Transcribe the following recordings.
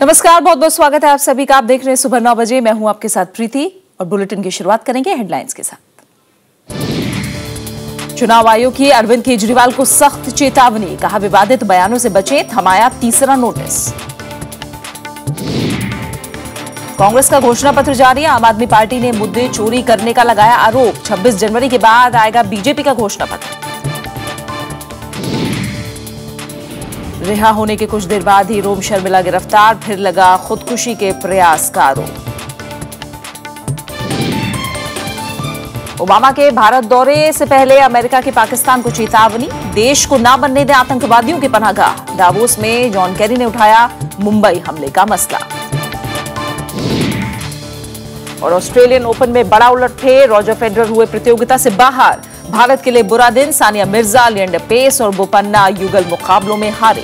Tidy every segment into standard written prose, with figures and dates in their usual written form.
नमस्कार, बहुत बहुत स्वागत है आप सभी का। आप देख रहे हैं सुबह 9 बजे। मैं हूं आपके साथ प्रीति और बुलेटिन की शुरुआत करेंगे हेडलाइंस के साथ। चुनाव आयोग की अरविंद केजरीवाल को सख्त चेतावनी, कहा विवादित बयानों से बचें, थमाया तीसरा नोटिस। कांग्रेस का घोषणा पत्र जारी, आम आदमी पार्टी ने मुद्दे चोरी करने का लगाया आरोप। 26 जनवरी के बाद आएगा बीजेपी का घोषणा पत्र। रिहा होने के कुछ देर बाद ही रोम शर्मिला गिरफ्तार, फिर लगा खुदकुशी के प्रयास का आरोप। ओबामा के भारत दौरे से पहले अमेरिका की पाकिस्तान को चेतावनी, देश को ना बनने दें आतंकवादियों की पनाहगाह। दावोस में जॉन केरी ने उठाया मुंबई हमले का मसला। और ऑस्ट्रेलियन ओपन में बड़ा उलटफेर, रॉजर फेडरर हुए प्रतियोगिता से बाहर। भारत के लिए बुरा दिन, सानिया मिर्जा, लिएंडर पेस और बोपन्ना युगल मुकाबलों में हारे।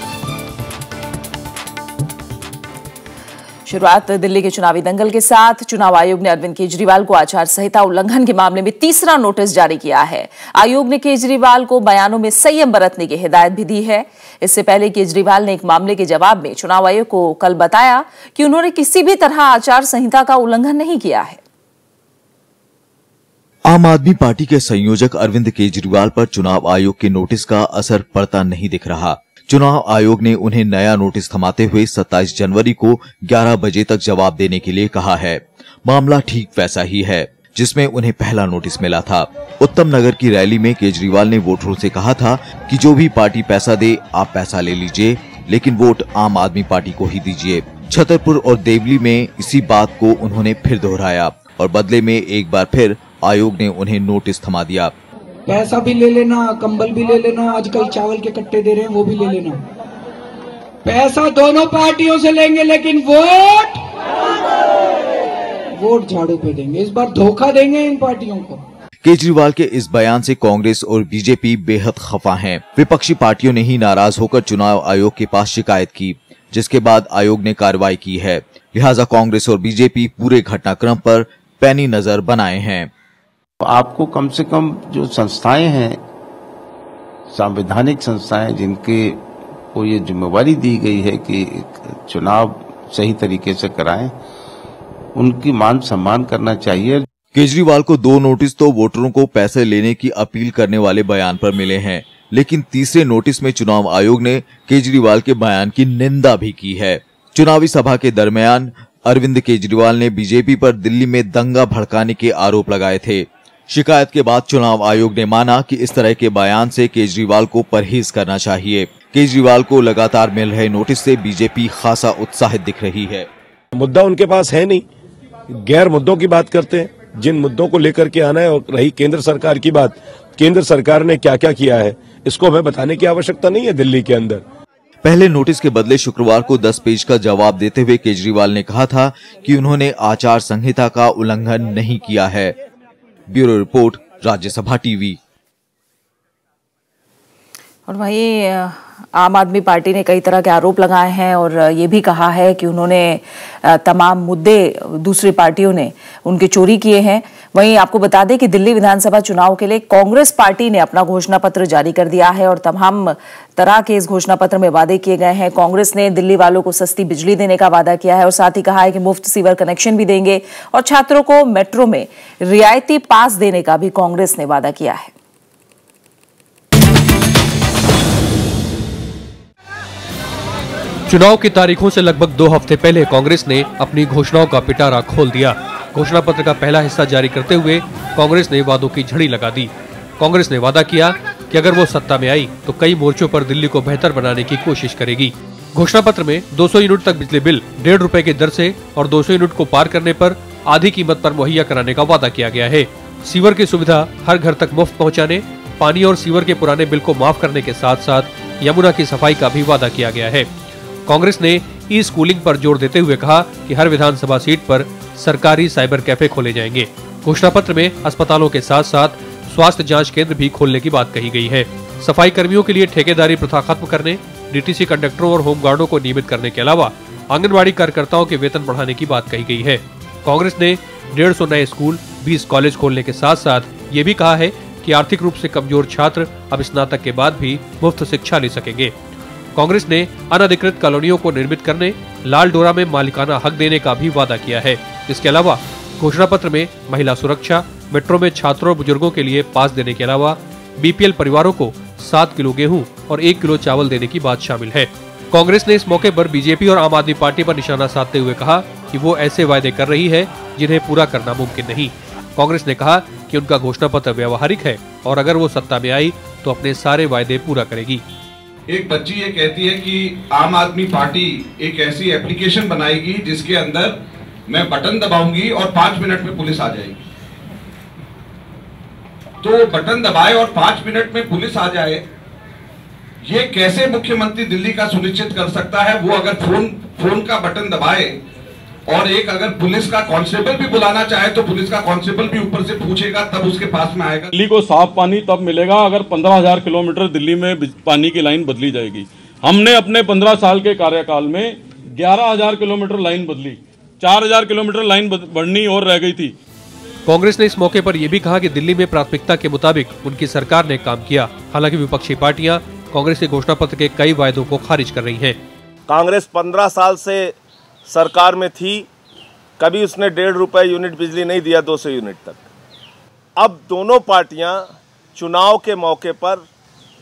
शुरुआत दिल्ली के चुनावी दंगल के साथ। चुनाव आयोग ने अरविंद केजरीवाल को आचार संहिता उल्लंघन के मामले में तीसरा नोटिस जारी किया है। आयोग ने केजरीवाल को बयानों में संयम बरतने की हिदायत भी दी है। इससे पहले केजरीवाल ने एक मामले के जवाब में चुनाव आयोग को कल बताया कि उन्होंने किसी भी तरह आचार संहिता का उल्लंघन नहीं किया है। आम आदमी पार्टी के संयोजक अरविंद केजरीवाल पर चुनाव आयोग के नोटिस का असर पड़ता नहीं दिख रहा। चुनाव आयोग ने उन्हें नया नोटिस थमाते हुए 27 जनवरी को 11 बजे तक जवाब देने के लिए कहा है। मामला ठीक वैसा ही है जिसमें उन्हें पहला नोटिस मिला था। उत्तम नगर की रैली में केजरीवाल ने वोटरों से कहा था कि जो भी पार्टी पैसा दे आप पैसा ले लीजिए, लेकिन वोट आम आदमी पार्टी को ही दीजिए। छतरपुर और देवली में इसी बात को उन्होंने फिर दोहराया और बदले में एक बार फिर आयोग ने उन्हें नोटिस थमा दिया। पैसा भी ले लेना, कंबल भी ले लेना, आजकल चावल के कट्टे दे रहे हैं वो भी ले लेना। पैसा दोनों पार्टियों से लेंगे लेकिन वोट झाड़ू पे देंगे। इस बार धोखा देंगे इन पार्टियों को। केजरीवाल के इस बयान से कांग्रेस और बीजेपी बेहद खफा हैं। विपक्षी पार्टियों ने ही नाराज होकर चुनाव आयोग के पास शिकायत की, जिसके बाद आयोग ने कार्रवाई की है। लिहाजा कांग्रेस और बीजेपी पूरे घटनाक्रम पर पैनी नजर बनाए हैं। आपको कम से कम जो संस्थाएं हैं, संवैधानिक संस्थाएं, जिनके को ये जिम्मेवारी दी गई है कि चुनाव सही तरीके से कराएं, उनकी मान सम्मान करना चाहिए। केजरीवाल को 2 नोटिस तो वोटरों को पैसे लेने की अपील करने वाले बयान पर मिले हैं, लेकिन तीसरे नोटिस में चुनाव आयोग ने केजरीवाल के बयान की निंदा भी की है। चुनावी सभा के दरमियान अरविंद केजरीवाल ने बीजेपी पर दिल्ली में दंगा भड़काने के आरोप लगाए थे। शिकायत के बाद चुनाव आयोग ने माना कि इस तरह के बयान से केजरीवाल को परहेज करना चाहिए। केजरीवाल को लगातार मिल रहे नोटिस से बीजेपी खासा उत्साहित दिख रही है। मुद्दा उनके पास है नहीं, गैर मुद्दों की बात करते हैं। जिन मुद्दों को लेकर के आना है, और रही केंद्र सरकार की बात, केंद्र सरकार ने क्या क्या किया है इसको हमें बताने की आवश्यकता नहीं है दिल्ली के अंदर। पहले नोटिस के बदले शुक्रवार को 10 पेज का जवाब देते हुए केजरीवाल ने कहा था कि उन्होंने आचार संहिता का उल्लंघन नहीं किया है। Bureau report, Rajya Sabha TV. और वहीं आम आदमी पार्टी ने कई तरह के आरोप लगाए हैं और ये भी कहा है कि उन्होंने तमाम मुद्दे दूसरी पार्टियों ने उनके चोरी किए हैं। वहीं आपको बता दें कि दिल्ली विधानसभा चुनाव के लिए कांग्रेस पार्टी ने अपना घोषणा पत्र जारी कर दिया है और तमाम तरह के इस घोषणा पत्र में वादे किए गए हैं। कांग्रेस ने दिल्ली वालों को सस्ती बिजली देने का वादा किया है और साथ ही कहा है कि मुफ्त सीवर कनेक्शन भी देंगे और छात्रों को मेट्रो में रियायती पास देने का भी कांग्रेस ने वादा किया है। चुनाव की तारीखों से लगभग 2 हफ्ते पहले कांग्रेस ने अपनी घोषणाओं का पिटारा खोल दिया। घोषणा पत्र का पहला हिस्सा जारी करते हुए कांग्रेस ने वादों की झड़ी लगा दी। कांग्रेस ने वादा किया कि अगर वो सत्ता में आई तो कई मोर्चों पर दिल्ली को बेहतर बनाने की कोशिश करेगी। घोषणा पत्र में 200 यूनिट तक बिजली बिल 1.5 रुपए की दर से और 200 यूनिट को पार करने पर आधी कीमत पर मुहैया कराने का वादा किया गया है। सीवर की सुविधा हर घर तक मुफ्त पहुँचाने, पानी और सीवर के पुराने बिल को माफ करने के साथ साथ यमुना की सफाई का भी वादा किया गया है। कांग्रेस ने ई स्कूलिंग पर जोर देते हुए कहा कि हर विधानसभा सीट पर सरकारी साइबर कैफे खोले जाएंगे। घोषणा पत्र में अस्पतालों के साथ साथ स्वास्थ्य जांच केंद्र भी खोलने की बात कही गई है। सफाई कर्मियों के लिए ठेकेदारी प्रथा खत्म करने, डीटीसी कंडक्टरों और होमगार्डों को नियमित करने के अलावा आंगनबाड़ी कार्यकर्ताओं के वेतन बढ़ाने की बात कही गई है। कांग्रेस ने 150 नए स्कूल, 20 कॉलेज खोलने के साथ साथ ये भी कहा है कि आर्थिक रूप से कमजोर छात्र अब स्नातक के बाद भी मुफ्त शिक्षा ले सकेंगे। कांग्रेस ने अनधिकृत कॉलोनियों को निर्मित करने, लाल डोरा में मालिकाना हक देने का भी वादा किया है। इसके अलावा घोषणा पत्र में महिला सुरक्षा, मेट्रो में छात्रों और बुजुर्गों के लिए पास देने के अलावा बीपीएल परिवारों को 7 किलो गेहूं और 1 किलो चावल देने की बात शामिल है। कांग्रेस ने इस मौके पर बीजेपी और आम आदमी पार्टी पर निशाना साधते हुए कहा कि वो ऐसे वायदे कर रही है जिन्हें पूरा करना मुमकिन नहीं। कांग्रेस ने कहा कि उनका घोषणा पत्र व्यवहारिक है और अगर वो सत्ता में आई तो अपने सारे वायदे पूरा करेगी। एक बच्ची ये कहती है कि आम आदमी पार्टी एक ऐसी एप्लीकेशन बनाएगी जिसके अंदर मैं बटन दबाऊंगी और 5 मिनट में पुलिस आ जाएगी। तो बटन दबाए और 5 मिनट में पुलिस आ जाए, ये कैसे मुख्यमंत्री दिल्ली का सुनिश्चित कर सकता है? वो अगर फोन का बटन दबाए और एक अगर पुलिस का कांस्टेबल भी बुलाना चाहे तो पुलिस का कांस्टेबल भी ऊपर से पूछेगा तब उसके पास में आएगा। दिल्ली को साफ पानी तब मिलेगा अगर 15,000 किलोमीटर दिल्ली में पानी की लाइन बदली जाएगी। हमने अपने 15 साल के कार्यकाल में 11,000 किलोमीटर लाइन बदली, 4,000 किलोमीटर लाइन बढ़नी और रह गई थी। कांग्रेस ने इस मौके पर यह भी कहा कि दिल्ली में प्राथमिकता के मुताबिक उनकी सरकार ने काम किया। हालांकि विपक्षी पार्टियां कांग्रेस के घोषणा पत्र के कई वायदों को खारिज कर रही हैं। कांग्रेस 15 साल से सरकार में थी, कभी उसने 1.5 रुपए यूनिट बिजली नहीं दिया 200 यूनिट तक। अब दोनों पार्टियां चुनाव के मौके पर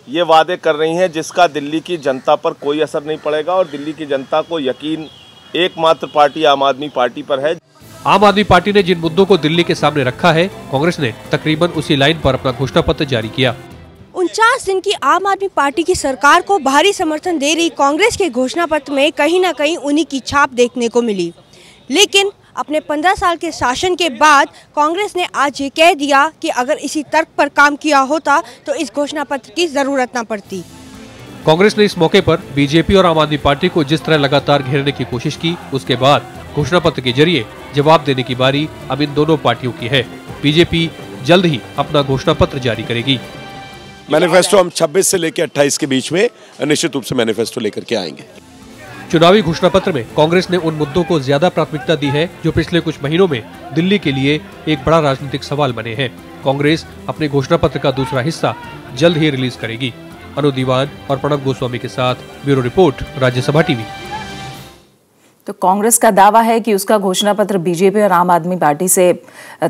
ये वादे कर रही हैं जिसका दिल्ली की जनता पर कोई असर नहीं पड़ेगा और दिल्ली की जनता को यकीन एकमात्र पार्टी आम आदमी पार्टी पर है। आम आदमी पार्टी ने जिन मुद्दों को दिल्ली के सामने रखा है, कांग्रेस ने तकरीबन उसी लाइन पर अपना घोषणा पत्र जारी किया। 49 दिन की आम आदमी पार्टी की सरकार को भारी समर्थन दे रही कांग्रेस के घोषणा पत्र में कहीं न कहीं उन्हीं की छाप देखने को मिली। लेकिन अपने 15 साल के शासन के बाद कांग्रेस ने आज ये कह दिया कि अगर इसी तर्क पर काम किया होता तो इस घोषणा पत्र की जरूरत न पड़ती। कांग्रेस ने इस मौके पर बीजेपी और आम आदमी पार्टी को जिस तरह लगातार घेरने की कोशिश की, उसके बाद घोषणा पत्र के जरिए जवाब देने की बारी अब इन दोनों पार्टियों की है। बीजेपी जल्द ही अपना घोषणा पत्र जारी करेगी। मैनिफेस्टो हम 26 से लेकर 28 के बीच में निश्चित रूप से मैनिफेस्टो लेकर के आएंगे। चुनावी घोषणा पत्र में कांग्रेस ने उन मुद्दों को ज्यादा प्राथमिकता दी है जो पिछले कुछ महीनों में दिल्ली के लिए एक बड़ा राजनीतिक सवाल बने हैं। कांग्रेस अपने घोषणा पत्र का दूसरा हिस्सा जल्द ही रिलीज करेगी। अनु दीवान और प्रणब गोस्वामी के साथ ब्यूरो रिपोर्ट, राज्यसभा टीवी। तो कांग्रेस का दावा है कि उसका घोषणा पत्र बीजेपी और आम आदमी पार्टी से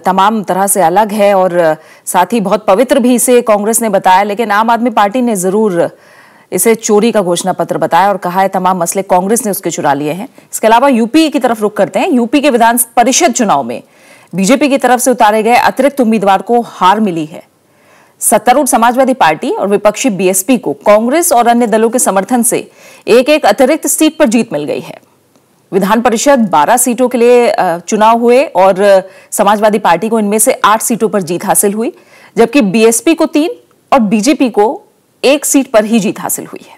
तमाम तरह से अलग है और साथ ही बहुत पवित्र भी इसे कांग्रेस ने बताया, लेकिन आम आदमी पार्टी ने जरूर इसे चोरी का घोषणा पत्र बताया और कहा है तमाम मसले कांग्रेस ने उसके चुरा लिए हैं। इसके अलावा यूपी की तरफ रुख करते हैं। यूपी के विधान परिषद चुनाव में बीजेपी की तरफ से उतारे गए अतिरिक्त उम्मीदवार को हार मिली है। सत्तारूढ़ समाजवादी पार्टी और विपक्षी बीएसपी को कांग्रेस और अन्य दलों के समर्थन से एक अतिरिक्त सीट पर जीत मिल गई है। विधान परिषद 12 सीटों के लिए चुनाव हुए और समाजवादी पार्टी को इनमें से 8 सीटों पर जीत हासिल हुई, जबकि बीएसपी को 3 और बीजेपी को 1 सीट पर ही जीत हासिल हुई है।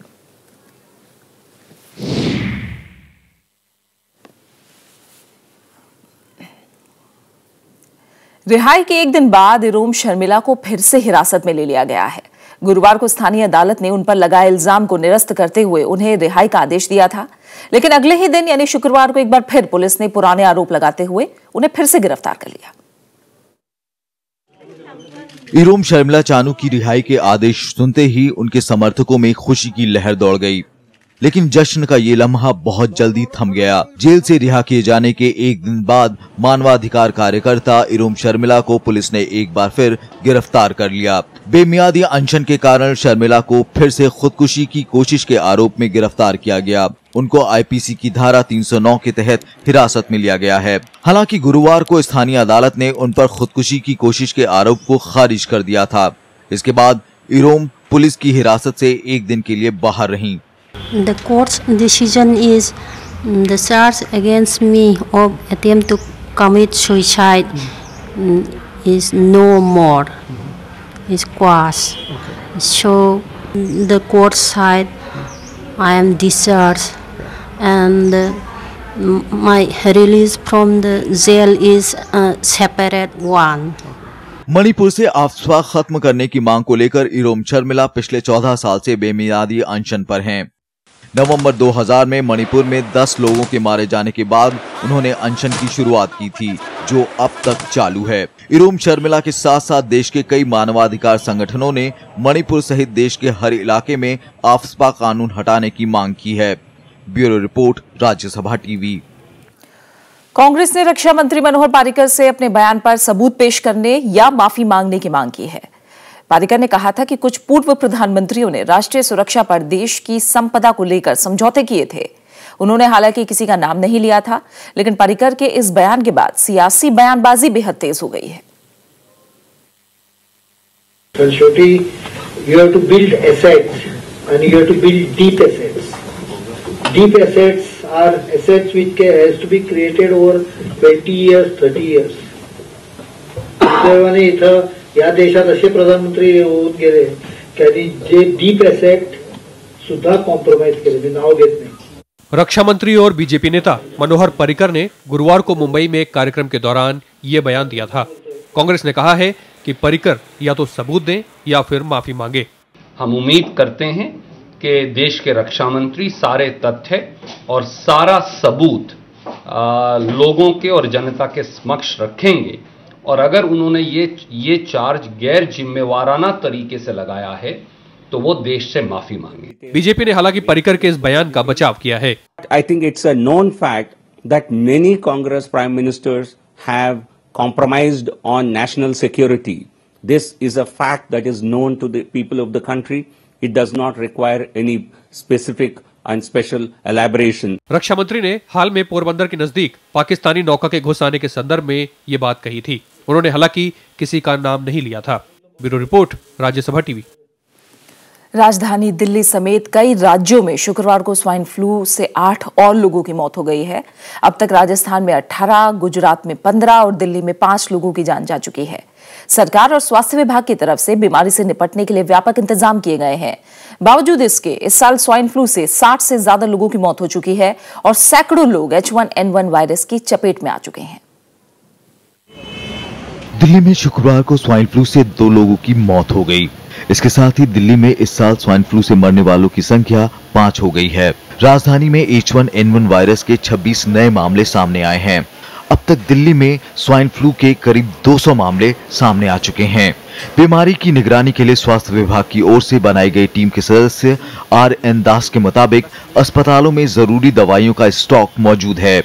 रिहाई के एक दिन बाद इरोम शर्मिला को फिर से हिरासत में ले लिया गया है। गुरुवार को स्थानीय अदालत ने उन पर लगाए इल्जाम को निरस्त करते हुए उन्हें रिहाई का आदेश दिया था, लेकिन अगले ही दिन यानी शुक्रवार को एक बार फिर पुलिस ने पुराने आरोप लगाते हुए उन्हें फिर से गिरफ्तार कर लिया। इरोम शर्मिला चानू की रिहाई के आदेश सुनते ही उनके समर्थकों में खुशी की लहर दौड़ गई, लेकिन जश्न का ये लम्हा बहुत जल्दी थम गया। जेल से रिहा किए जाने के एक दिन बाद मानवाधिकार कार्यकर्ता इरोम शर्मिला को पुलिस ने एक बार फिर गिरफ्तार कर लिया। बेमियादी अनशन के कारण शर्मिला को फिर से खुदकुशी की कोशिश के आरोप में गिरफ्तार किया गया। उनको आईपीसी की धारा 309 के तहत हिरासत में लिया गया है। हालांकि गुरुवार को स्थानीय अदालत ने उन पर खुदकुशी की कोशिश के आरोप को खारिज कर दिया था। इसके बाद इरोम पुलिस की हिरासत से एक दिन के लिए बाहर रहीं। The court's decision is the charge against me of attempt to commit suicide is no more, is quashed. So the court side I am discharged and my release from the jail is a separate one. Manipur से अफवाह खत्म करने की मांग को लेकर इरोम शर्मिला पिछले 14 साल से बेमियादी अनशन पर हैं। नवंबर 2000 में मणिपुर में 10 लोगों के मारे जाने के बाद उन्होंने अनशन की शुरुआत की थी, जो अब तक चालू है। इरोम शर्मिला के साथ साथ देश के कई मानवाधिकार संगठनों ने मणिपुर सहित देश के हर इलाके में आफ्स्पा कानून हटाने की मांग की है। Bureau report, Rajya Sabha TV. Congress ने रक्षा मंत्री मनोहर पर्रिकर से अपने बयान पर सबूत पेश करने या माफी मांगने की मांग की है। पर्रिकर ने कहा था कि कुछ पूर्व प्रधानमंत्रियों ने राष्ट्रीय सुरक्षा पर देश की संपदा को लेकर समझौते किए थे। उन्होंने हालांकि किसी का नाम नहीं लिया था, लेकिन पर्रिकर के इस बयान के बाद सियासी बयानबाजी बेहद तेज हो गई है। You have to build assets and you have to build deep assets. Deep assets are assets which has to be created over 20 years, 30 years. दुर्दैवाने इथं या देशात असे प्रधानमंत्री होऊन गेले की जे डीप एसेट सुद्धा कॉम्प्रोमाइज केले, मी नाव घेत नाही। रक्षा मंत्री और बीजेपी नेता मनोहर पर्रिकर ने गुरुवार को मुंबई में एक कार्यक्रम के दौरान ये बयान दिया था। कांग्रेस ने कहा है कि पर्रिकर या तो सबूत दें या फिर माफी मांगे। हम उम्मीद करते हैं कि देश के रक्षा मंत्री सारे तथ्य और सारा सबूत लोगों के और जनता के समक्ष रखेंगे, और अगर उन्होंने ये चार्ज गैर जिम्मेवाराना तरीके से लगाया है तो वो देश से माफी मांगे। बीजेपी ने हालांकि पर्रिकर के इस बयान का बचाव किया है। I think it's a known fact that many Congress prime ministers have compromised on national security. This is a fact that is known to the people of the country. It does not require any specific and special elaboration. रक्षा मंत्री ने हाल में पोरबंदर के नजदीक पाकिस्तानी नौका के घुस आने के संदर्भ में ये बात कही थी। उन्होंने हालांकि किसी का नाम नहीं लिया था। Bureau report, Rajya Sabha TV. राजधानी दिल्ली समेत कई राज्यों में शुक्रवार को स्वाइन फ्लू से 8 और लोगों की मौत हो गई है। अब तक राजस्थान में 18, गुजरात में 15 और दिल्ली में 5 लोगों की जान जा चुकी है। सरकार और स्वास्थ्य विभाग की तरफ से बीमारी से निपटने के लिए व्यापक इंतजाम किए गए हैं। बावजूद इसके इस साल स्वाइन फ्लू से 60 से ज्यादा लोगों की मौत हो चुकी है और सैकड़ों लोग H1N1 वायरस की चपेट में आ चुके हैं। दिल्ली में शुक्रवार को स्वाइन फ्लू से 2 लोगों की मौत हो गई। इसके साथ ही दिल्ली में इस साल स्वाइन फ्लू से मरने वालों की संख्या 5 हो गई है। राजधानी में H1N1 वायरस के 26 नए मामले सामने आए हैं। अब तक दिल्ली में स्वाइन फ्लू के करीब 200 मामले सामने आ चुके हैं। बीमारी की निगरानी के लिए स्वास्थ्य विभाग की ओर से बनाई गई टीम के सदस्य RN दास के मुताबिक अस्पतालों में जरूरी दवाइयों का स्टॉक मौजूद है।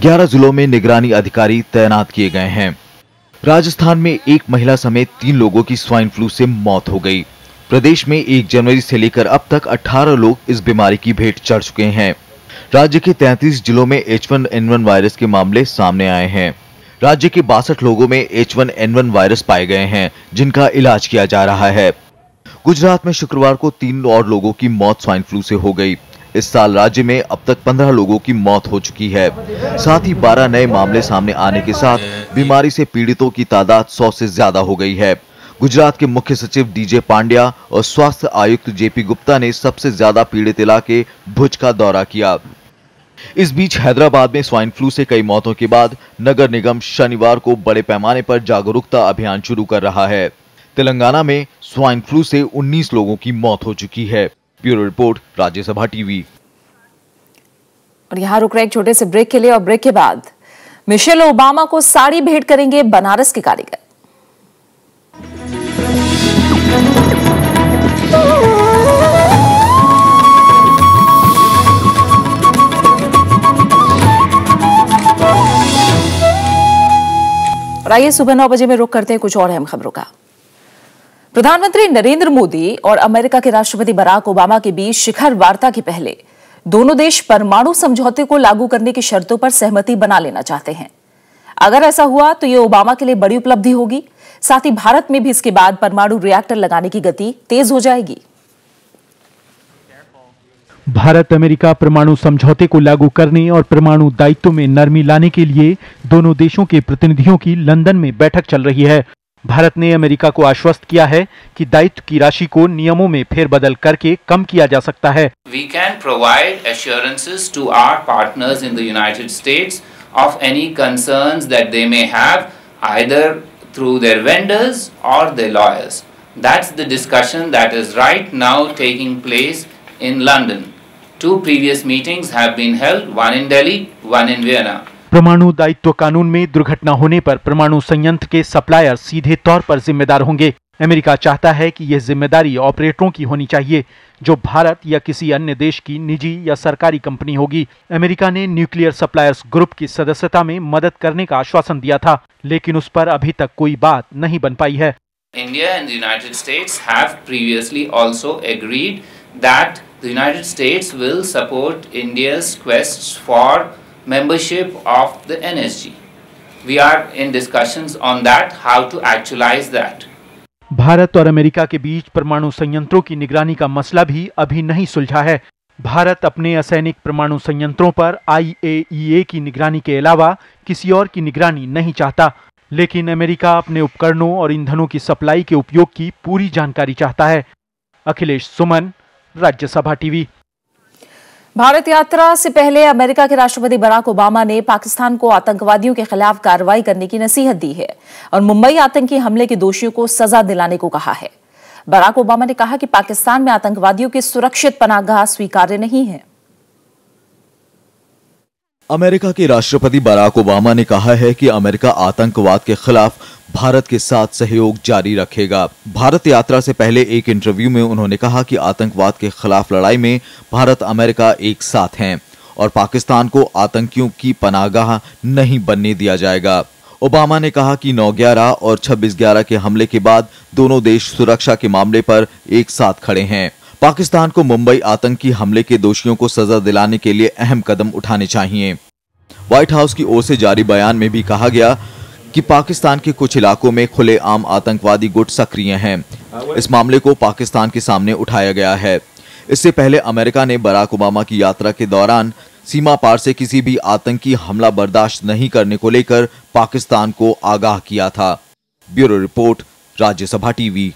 11 जिलों में निगरानी अधिकारी तैनात किए गए हैं। राजस्थान में एक महिला समेत 3 लोगों की स्वाइन फ्लू से मौत हो गई। प्रदेश में 1 जनवरी से लेकर अब तक 18 लोग इस बीमारी की भेंट चढ़ चुके हैं। राज्य के 33 जिलों में H1N1 वायरस के मामले सामने आए हैं। राज्य के 62 लोगों में H1N1 वायरस पाए गए हैं, जिनका इलाज किया जा रहा है। गुजरात में शुक्रवार को 3 और लोगों की मौत स्वाइन फ्लू से हो गई। इस साल राज्य में अब तक 15 लोगों की मौत हो चुकी है। साथ ही 12 नए मामले सामने आने के साथ बीमारी से पीड़ितों की तादाद 100 से ज्यादा हो गई है। गुजरात के मुख्य सचिव DJ पांड्या और स्वास्थ्य आयुक्त JP गुप्ता ने सबसे ज्यादा पीड़ित इलाके भुज का दौरा किया। इस बीच हैदराबाद में स्वाइन फ्लू से कई मौतों के बाद नगर निगम शनिवार को बड़े पैमाने पर जागरूकता अभियान शुरू कर रहा है। तेलंगाना में स्वाइन फ्लू से 19 लोगों की मौत हो चुकी है। Bureau report, Rajya Sabha TV. और यहाँ रुक रहे एक छोटे से ब्रेक के लिए, और ब्रेक के बाद मिशेल ओबामा को साड़ी भेंट करेंगे बनारस के कारीगर। और आइए सुबह 9 बजे में रुक करते हैं कुछ और अहम खबरों का। प्रधानमंत्री नरेंद्र मोदी और अमेरिका के राष्ट्रपति बराक ओबामा के बीच शिखर वार्ता के पहले दोनों देश परमाणु समझौते को लागू करने की शर्तों पर सहमति बना लेना चाहते हैं। अगर ऐसा हुआ तो यह ओबामा के लिए बड़ी उपलब्धि होगी। साथ ही भारत में भी इसके बाद परमाणु रिएक्टर लगाने की गति तेज हो जाएगी। भारत अमेरिका परमाणु समझौते को लागू करने और परमाणु दायित्व में नरमी लाने के लिए दोनों देशों के प्रतिनिधियों की लंदन में बैठक चल रही है। भारत ने अमेरिका को आश्वस्त किया है कि दायित्व की राशि को नियमों में फेरबदल करके कम किया जा सकता है। We can provide assurances to our partners in the United States of any concerns that they may have, either through their vendors or their lawyers. That's the discussion that is right now taking place in London. 2 previous meetings have been held, one in Delhi, one in Vienna. परमाणु दायित्व कानून में दुर्घटना होने पर परमाणु संयंत्र के सप्लायर सीधे तौर पर जिम्मेदार होंगे। अमेरिका चाहता है कि यह जिम्मेदारी ऑपरेटरों की होनी चाहिए, जो भारत या किसी अन्य देश की निजी या सरकारी कंपनी होगी। अमेरिका ने न्यूक्लियर सप्लायर्स ग्रुप की सदस्यता में मदद करने का आश्वासन दिया था, लेकिन उस पर अभी तक कोई बात नहीं बन पाई है। India and the United States have previously also agreed that the United States will support India's quests for membership of the NSG. We are in discussions on that, how to actualize that. Bharat और America के बीच परमाणु संयंत्रों की निगरानी का मसला भी अभी नहीं सुलझा है। भारत अपने असैनिक परमाणु संयंत्रों पर IAEA की निगरानी के अलावा किसी और की निगरानी नहीं चाहता, लेकिन अमेरिका अपने उपकरणों और ईंधनों की सप्लाई के उपयोग की पूरी जानकारी चाहता है। अखिलेश सुमन, राज्यसभा टीवी। भारत यात्रा से पहले अमेरिका के राष्ट्रपति बराक ओबामा ने पाकिस्तान को आतंकवादियों के खिलाफ कार्रवाई करने की नसीहत दी है और मुंबई आतंकी हमले के दोषियों को सजा दिलाने को कहा है। बराक ओबामा ने कहा कि पाकिस्तान में आतंकवादियों की सुरक्षित पनाहगाह स्वीकार्य नहीं है। अमेरिका के राष्ट्रपति बराक ओबामा ने कहा है कि अमेरिका आतंकवाद के खिलाफ भारत के साथ सहयोग जारी रखेगा। भारत यात्रा से पहले एक इंटरव्यू में उन्होंने कहा कि आतंकवाद के खिलाफ लड़ाई में भारत अमेरिका एक साथ हैं और पाकिस्तान को आतंकियों की पनाहगाह नहीं बनने दिया जाएगा। ओबामा ने कहा कि 9/11 और 26/11 के हमले के बाद दोनों देश सुरक्षा के मामले पर एक साथ खड़े हैं। पाकिस्तान को मुंबई आतंकी हमले के दोषियों को सजा दिलाने के लिए अहम कदम उठाने चाहिए। व्हाइट हाउस की ओर से जारी बयान में भी कहा गया कि पाकिस्तान के कुछ इलाकों में खुलेआम आतंकवादी गुट सक्रिय हैं। इस मामले को पाकिस्तान के सामने उठाया गया है। इससे पहले अमेरिका ने बराक ओबामा की यात्रा के दौरान सीमा पार से किसी भी आतंकी हमला बर्दाश्त नहीं करने को लेकर पाकिस्तान को आगाह किया था। Bureau report, Rajya Sabha TV.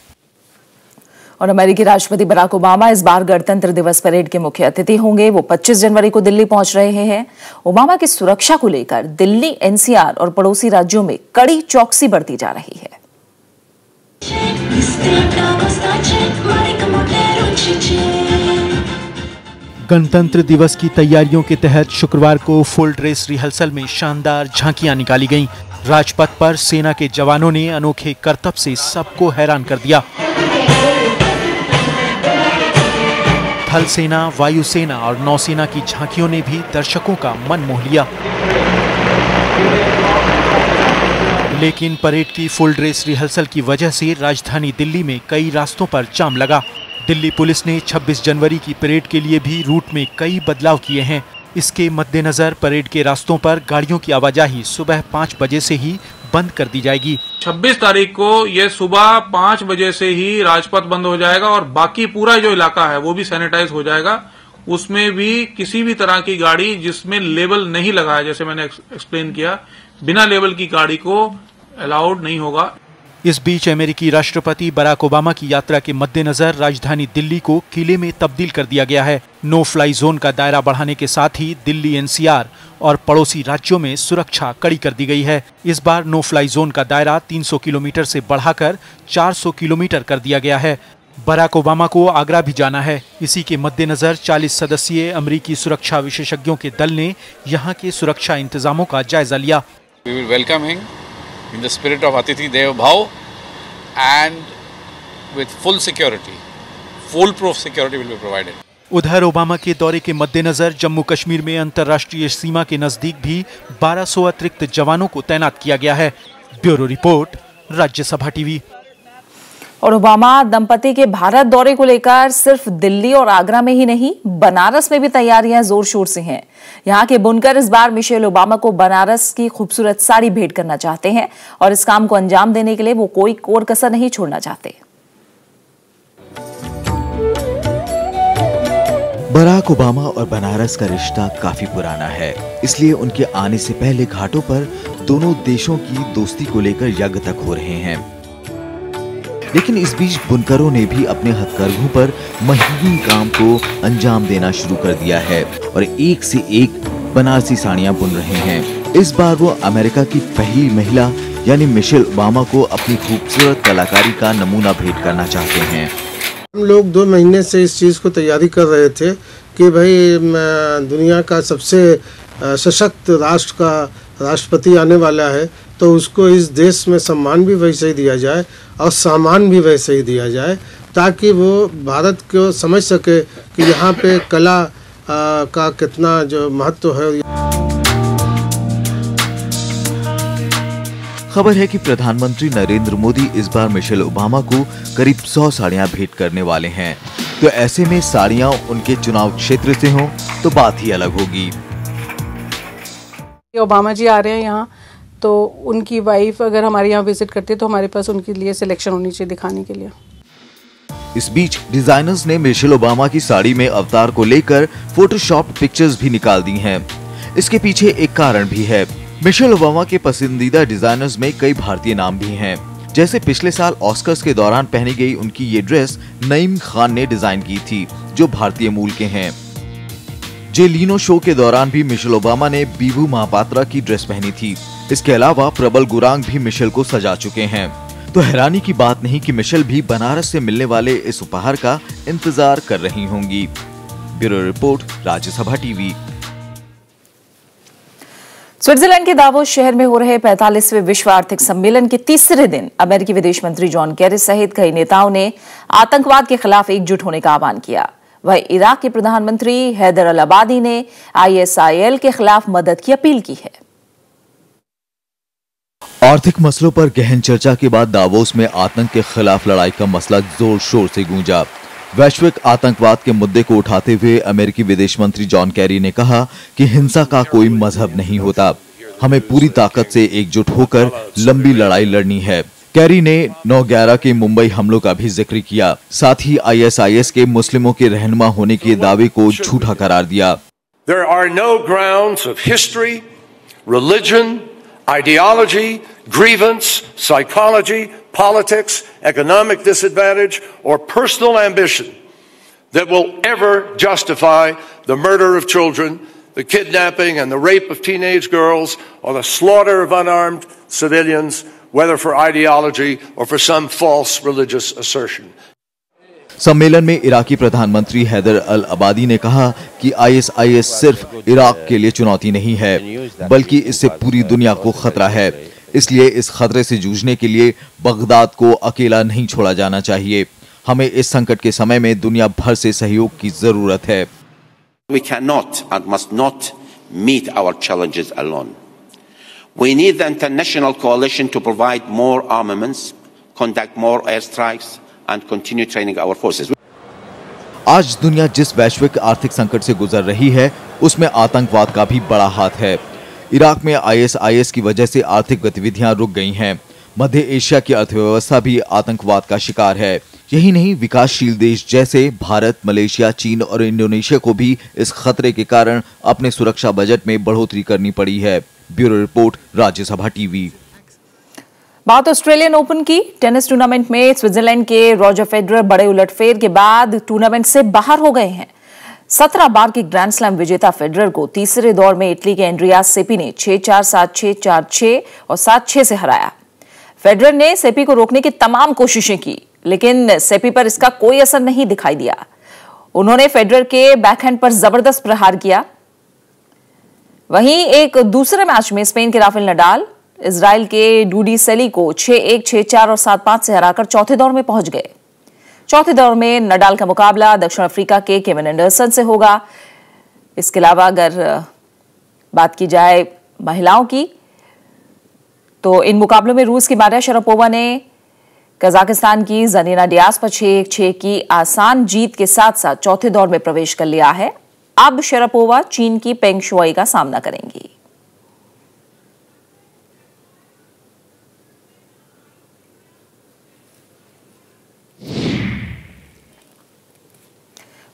और अमेरिकी राष्ट्रपति बराक ओबामा इस बार गणतंत्र दिवस परेड के मुख्य अतिथि होंगे। वो 25 जनवरी को दिल्ली पहुंच रहे हैं। ओबामा की सुरक्षा को लेकर दिल्ली, NCR और पड़ोसी राज्यों में कड़ी चौकसी बरती जा रही है। गणतंत्र दिवस की तैयारियों के तहत शुक्रवार को फुल ड्रेस रिहर्सल में शानदार झांकियां निकाली गईं। राजपथ पर सेना के जवानों ने अनोखे करतब से सबको हैरान कर दिया। थल सेना, वायुसेना और नौसेना की झांकियों ने भी दर्शकों का मन मोह लिया। लेकिन परेड की फुल ड्रेस रिहर्सल की वजह से राजधानी दिल्ली में कई रास्तों पर जाम लगा। दिल्ली पुलिस ने 26 जनवरी की परेड के लिए भी रूट में कई बदलाव किए हैं। इसके मद्देनजर परेड के रास्तों पर गाड़ियों की आवाजाही सुबह 5 बजे से ही बंद कर दी जाएगी। 26 तारीख को ये सुबह 5 बजे से ही राजपथ बंद हो जाएगा और बाकी पूरा जो इलाका है वो भी सैनिटाइज हो जाएगा। उसमें भी किसी भी तरह की गाड़ी जिसमें लेबल नहीं लगा है, जैसे मैंने एक्सप्लेन किया, बिना लेबल की गाड़ी को अलाउड नहीं होगा। इस बीच अमेरिकी राष्ट्रपति बराक ओबामा की यात्रा के मद्देनजर राजधानी दिल्ली को किले में तब्दील कर दिया गया है। नो फ्लाई जोन का दायरा बढ़ाने के साथ ही दिल्ली, NCR और पड़ोसी राज्यों में सुरक्षा कड़ी कर दी गई है। इस बार नो फ्लाई जोन का दायरा 300 किलोमीटर से बढ़ाकर 400 किलोमीटर कर दिया गया है। बराक ओबामा को आगरा भी जाना है। इसी के मद्देनजर 40 सदस्यीय अमेरिकी सुरक्षा विशेषज्ञों के दल ने यहाँ के सुरक्षा इंतजामों का जायजा लिया। We will welcome him in the spirit of Atithi Dev Bhav and with full security, foolproof security will be provided. उधर ओबामा के दौरे के मद्देनजर जम्मू कश्मीर में अंतर्राष्ट्रीय सीमा के नजदीक भी 1200 अतिरिक्त जवानों को तैनात किया गया है। Bureau report, Rajya Sabha TV. और ओबामा दंपति के भारत दौरे को लेकर सिर्फ दिल्ली और आगरा में ही नहीं, बनारस में भी तैयारियां जोर शोर से हैं। यहाँ के बुनकर इस बार मिशेल ओबामा को बनारस की खूबसूरत साड़ी भेंट करना चाहते हैं और इस काम को अंजाम देने के लिए वो कोई कोर कसर नहीं छोड़ना चाहते। बराक ओबामा और बनारस का रिश्ता काफी पुराना है, इसलिए उनके आने से पहले घाटों पर दोनों देशों की दोस्ती को लेकर यज्ञ तक हो रहे हैं। लेकिन इस बीच बुनकरों ने भी अपने हथकरघों पर महीन काम को अंजाम देना शुरू कर दिया है और एक से एक बनारसी साड़ियां बुन रहे हैं। इस बार वो अमेरिका की पहली महिला यानी मिशेल ओबामा को अपनी खूबसूरत कलाकारी का नमूना भेंट करना चाहते हैं। हम लोग 2 महीने से इस चीज़ को तैयारी कर रहे थे कि भाई दुनिया का सबसे सशक्त राष्ट्र का राष्ट्रपति आने वाला है, तो उसको इस देश में सम्मान भी वैसे ही दिया जाए और सामान भी वैसे ही दिया जाए, ताकि वो भारत को समझ सके कि यहाँ पे कला का कितना जो महत्व है। खबर है कि प्रधानमंत्री नरेंद्र मोदी इस बार मिशेल ओबामा को करीब 100 साड़ियां भेंट करने वाले हैं, तो ऐसे में साड़ियां उनके चुनाव क्षेत्र से हों तो बात ही अलग होगी। ओबामा जी आ रहे हैं यहाँ, तो उनकी वाइफ अगर हमारे यहाँ विजिट करती है तो हमारे पास उनके लिए सिलेक्शन होनी चाहिए दिखाने के लिए। इस बीच डिजाइनर्स ने मिशेल ओबामा की साड़ी में अवतार को लेकर फोटोशॉप पिक्चर्स भी निकाल दी हैं। इसके पीछे एक कारण भी है। मिशेल ओबामा के पसंदीदा डिजाइनर्स में कई भारतीय नाम भी हैं। जैसे पिछले साल ऑस्कर्स के दौरान पहनी गई उनकी ये ड्रेस नईम खान ने डिजाइन की थी, जो भारतीय मूल के हैं। जे लीनो शो के दौरान भी मिशेल ओबामा ने बीबू महापात्रा की ड्रेस पहनी थी। इसके अलावा प्रबल गुरांग भी मिशेल को सजा चुके हैं। तो हैरानी की बात नहीं कि मिशेल भी बनारस से मिलने वाले इस उपहार का इंतजार कर रही होंगी। Bureau report, Rajya Sabha TV. Switzerland के दावोस शहर में हो रहे 45वें विश्व आर्थिक सम्मेलन के तीसरे दिन अमेरिकी विदेश मंत्री जॉन केरी सहित कई नेताओं ने आतंकवाद के खिलाफ एकजुट होने का आह्वान किया। वहीं इराक के प्रधानमंत्री हैदर अल अबादी ने ISIL के खिलाफ मदद की अपील की है। आर्थिक मसलों पर गहन चर्चा के बाद दावोस में आतंक के खिलाफ लड़ाई का मसला जोर शोर से गूंजा। वैश्विक आतंकवाद के मुद्दे को उठाते हुए अमेरिकी विदेश मंत्री जॉन केरी ने कहा कि हिंसा का कोई मजहब नहीं होता, हमें पूरी ताकत से एकजुट होकर लंबी लड़ाई लड़नी है। केरी ने 9/11 के मुंबई हमलों का भी जिक्र किया। साथ ही ISIS के मुस्लिमों के रहनुमा होने के दावे को झूठा करार दिया। There are no grounds of history, religion, ideology, grievance, psychology, politics, economic disadvantage, or personal ambition that will ever justify the murder of children, the kidnapping and the rape of teenage girls, or the slaughter of unarmed civilians, whether for ideology or for some false religious assertion. सम्मेलन में इराकी प्रधानमंत्री हैदर अल अबादी ने कहा कि ISIS सिर्फ Iraq के लिए चुनौती नहीं है, बल्कि इससे पूरी दुनिया को खतरा है। इसलिए इस खतरे से जूझने के लिए बगदाद को अकेला नहीं छोड़ा जाना चाहिए। हमें इस संकट के समय में दुनिया भर से सहयोग की जरूरत है। We cannot and must not meet our challenges alone. We need the international coalition to provide more armaments, conduct more airstrikes, and continue training our forces. आज दुनिया जिस वैश्विक आर्थिक संकट से गुजर रही है, उसमें आतंकवाद का भी बड़ा हाथ है। इराक में ISIS की वजह से आर्थिक गतिविधियां रुक गई हैं। मध्य एशिया की अर्थव्यवस्था भी आतंकवाद का शिकार है। यही नहीं, विकासशील देश जैसे भारत, मलेशिया, चीन और इंडोनेशिया को भी इस खतरे के कारण अपने सुरक्षा बजट में बढ़ोतरी करनी पड़ी है। Bureau report, Rajya Sabha TV. बात ऑस्ट्रेलियन ओपन की। टेनिस टूर्नामेंट में स्विट्जरलैंड के रॉजर फेडरर बड़े उलटफेर के बाद टूर्नामेंट से बाहर हो गए हैं। 17 बार के ग्रैंड स्लैम विजेता फेडरर को तीसरे दौर में इटली के एंड्रियास सेपी ने 6-4, 7-6, 4-6 और 7-6 से हराया। फेडरर ने सेपी को रोकने की तमाम कोशिशें की, लेकिन सेपी पर इसका कोई असर नहीं दिखाई दिया। उन्होंने फेडरर के बैकहैंड पर जबरदस्त प्रहार किया। वहीं एक दूसरे मैच में स्पेन के राफेल नडाल इजराइल के डूडी सेली को 6-1, 6-4 और 7-5 से हराकर चौथे दौर में पहुंच गए। चौथे दौर में नडाल का मुकाबला दक्षिण अफ्रीका के केविन एंडरसन से होगा। इसके अलावा अगर बात की जाए महिलाओं की, तो इन मुकाबलों में रूस की मारिया शरापोवा ने कजाकिस्तान की जनीना डियाज पर 6-1, 6 की आसान जीत के साथ साथ चौथे दौर में प्रवेश कर लिया है। अब शरापोवा चीन की पेंग शुआई का सामना करेंगी।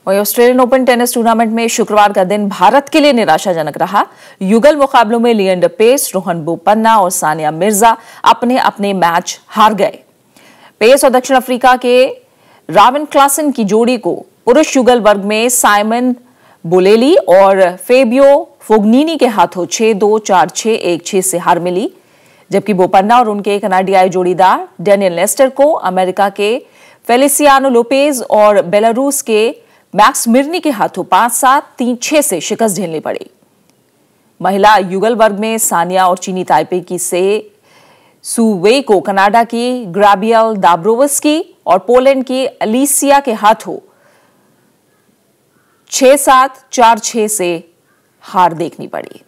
वहीं ऑस्ट्रेलियन ओपन टेनिस टूर्नामेंट में शुक्रवार का दिन भारत के लिए निराशाजनक रहा। युगल मुकाबलों में लिएंडर पेस, रोहन बोपन्ना और सानिया मिर्जा अपने अपने मैच हार गए। पेस और दक्षिण अफ्रीका के रावन क्लासन की जोड़ी को पुरुष युगल वर्ग में साइमन बोलेली और फेबियो फोगनीनी के हाथों 6-2, 4-6, 1-6 से हार मिली, जबकि बोपन्ना और उनके कनाडियाई जोड़ीदार डेनियल नेस्टर को अमेरिका के फेलिसियानो लोपेज और बेलारूस के मैक्स मिर्नी के हाथों 5-7, 3-6 से शिकस्त झेलनी पड़ी। महिला युगल वर्ग में सानिया और चीनी ताइपे की से सुवे को कनाडा की ग्राबियल दाब्रोवस्की और पोलैंड की अलिसिया के हाथों 6-7, 4-6 से हार देखनी पड़ी।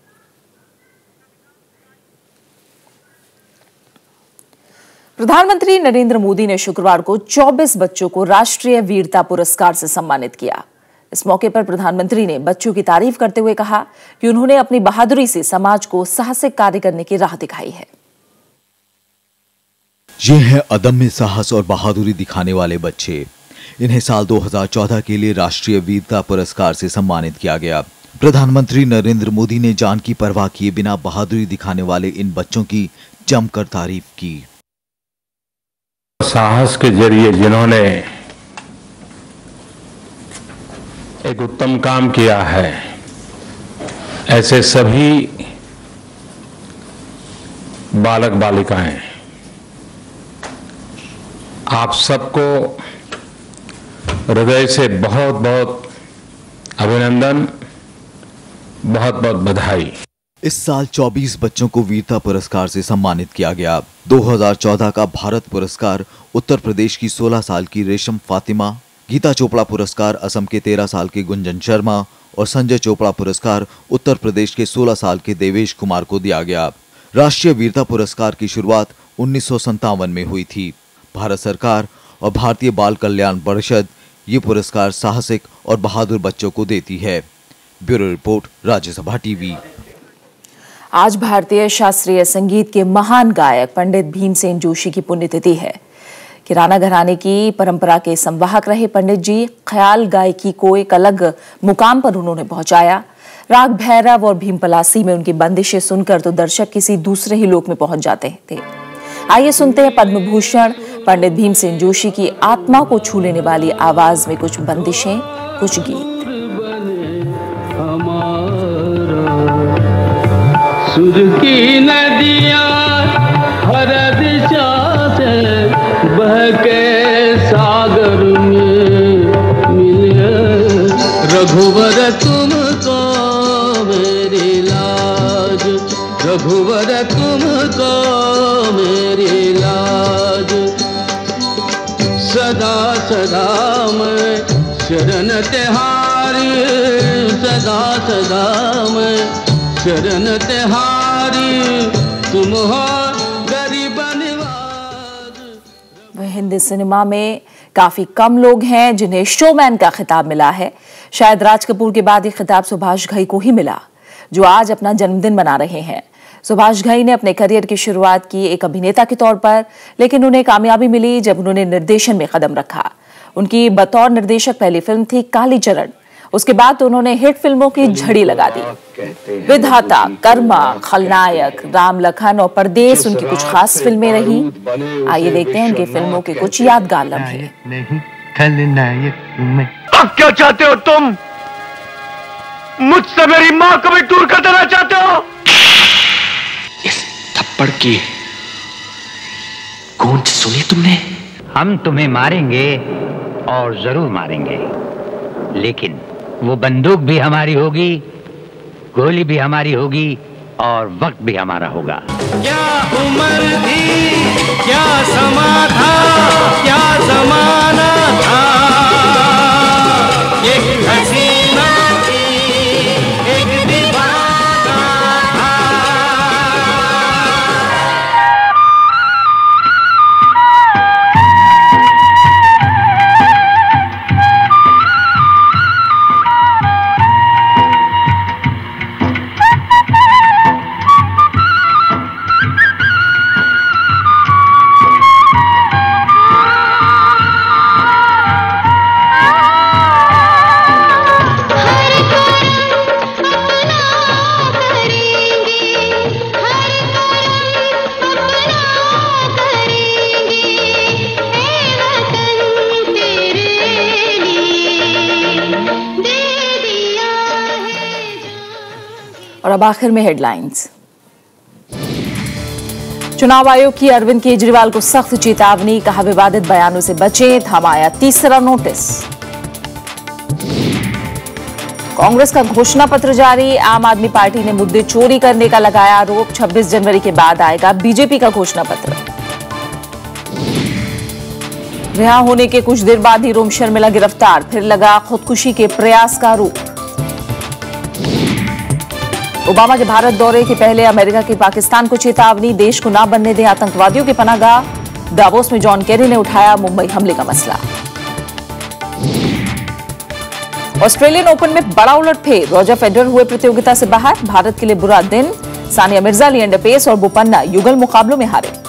प्रधानमंत्री नरेंद्र मोदी ने शुक्रवार को 24 बच्चों को राष्ट्रीय वीरता पुरस्कार से सम्मानित किया। इस मौके पर प्रधानमंत्री ने बच्चों की तारीफ करते हुए कहा कि उन्होंने अपनी बहादुरी से समाज को साहसिक कार्य करने की राह दिखाई है। ये हैं अदम्य साहस और बहादुरी दिखाने वाले बच्चे। इन्हें साल 2014 के लिए राष्ट्रीय वीरता पुरस्कार से सम्मानित किया गया। प्रधानमंत्री नरेंद्र मोदी ने जान की परवाह किए बिना बहादुरी दिखाने वाले इन बच्चों की जमकर तारीफ की। साहस के जरिए जिन्होंने एक उत्तम काम किया है, ऐसे सभी बालक बालिकाएं, आप सबको हृदय से बहुत बहुत अभिनंदन, बहुत बहुत बधाई। इस साल 24 बच्चों को वीरता पुरस्कार से सम्मानित किया गया। 2014 का भारत पुरस्कार उत्तर प्रदेश की 16 साल की रेशम फातिमा, गीता चोपड़ा पुरस्कार असम के 13 साल के गुंजन शर्मा और संजय चोपड़ा पुरस्कार उत्तर प्रदेश के 16 साल के देवेश कुमार को दिया गया। राष्ट्रीय वीरता पुरस्कार की शुरुआत 1957 में हुई थी। भारत सरकार और भारतीय बाल कल्याण परिषद ये पुरस्कार साहसिक और बहादुर बच्चों को देती है। Bureau report, Rajya Sabha TV. आज भारतीय शास्त्रीय संगीत के महान गायक पंडित भीमसेन जोशी की पुण्यतिथि है। किराना घराने की परंपरा के संवाहक रहे पंडित जी ख्याल गायकी को एक अलग मुकाम पर उन्होंने पहुंचाया। राग भैरव और भीमपलासी में उनकी बंदिशें सुनकर तो दर्शक किसी दूसरे ही लोक में पहुंच जाते थे। आइए सुनते हैं पद्म भूषण पंडित भीमसेन जोशी की आत्मा को छू लेने वाली आवाज में कुछ बंदिशें, कुछ गीत। सुर की नदियाँ हर दिशा से बह के सागर में मिले, रघुवर तुमको मेरी लाज, रघुवर तुमको मेरी लाज, सदा सदा मैं शरण तिहारी, सदा सदा मैं शरण तिहारी, तुम हो गरीब निवाज। वह हिंदी सिनेमा में काफी कम लोग हैं जिन्हें शोमैन का खिताब मिला है। शायद राज कपूर के बाद ये खिताब सुभाष घई को ही मिला, जो आज अपना जन्मदिन मना रहे हैं। सुभाष घई ने अपने करियर की शुरुआत की एक अभिनेता के तौर पर, लेकिन उन्हें कामयाबी मिली जब उन्होंने निर्देशन में कदम रखा। उनकी बतौर निर्देशक पहली फिल्म थी कालीचरण। उसके बाद तो उन्होंने हिट फिल्मों की झड़ी लगा दी। विधाता, कर्मा, खलनायक, राम लखन और परदेस उनकी कुछ खास फिल्में रही। आइए देखते हैं उनकी फिल्मों के कुछ यादगार लम्हे। अब क्या चाहते हो तुम? मुझसे मेरी माँ को भी दूर कर देना चाहते हो? इस थप्पड़ की गूंज सुनी तुमने? हम तुम्हें मारेंगे और जरूर मारेंगे, लेकिन वो बंदूक भी हमारी होगी, गोली भी हमारी होगी और वक्त भी हमारा होगा। क्या उम्र थी, क्या समा था, क्या जमाना था, एक हसीना थी, एक दीवाना था। और अब आखिर में हेडलाइंस। चुनाव आयोग की अरविंद केजरीवाल को सख्त चेतावनी, कहा विवादित बयानों से बचें, थमाया तीसरा नोटिस। कांग्रेस का घोषणा पत्र जारी, आम आदमी पार्टी ने मुद्दे चोरी करने का लगाया आरोप। 26 जनवरी के बाद आएगा बीजेपी का घोषणा पत्र। रिहा होने के कुछ देर बाद ही रोम शर्मिला गिरफ्तार, फिर लगा खुदकुशी के प्रयास का आरोप। ओबामा के भारत दौरे के पहले अमेरिका की पाकिस्तान को चेतावनी, देश को ना बनने दें आतंकवादियों के पनाहगाह। दावोस में जॉन केरी ने उठाया मुंबई हमले का मसला। ऑस्ट्रेलियन ओपन में बड़ा उलटफेर, रॉजर फेडरर हुए प्रतियोगिता से बाहर। भारत के लिए बुरा दिन, सानिया मिर्जा लिएंडर पेस और बोपन्ना युगल मुकाबलों में हारे।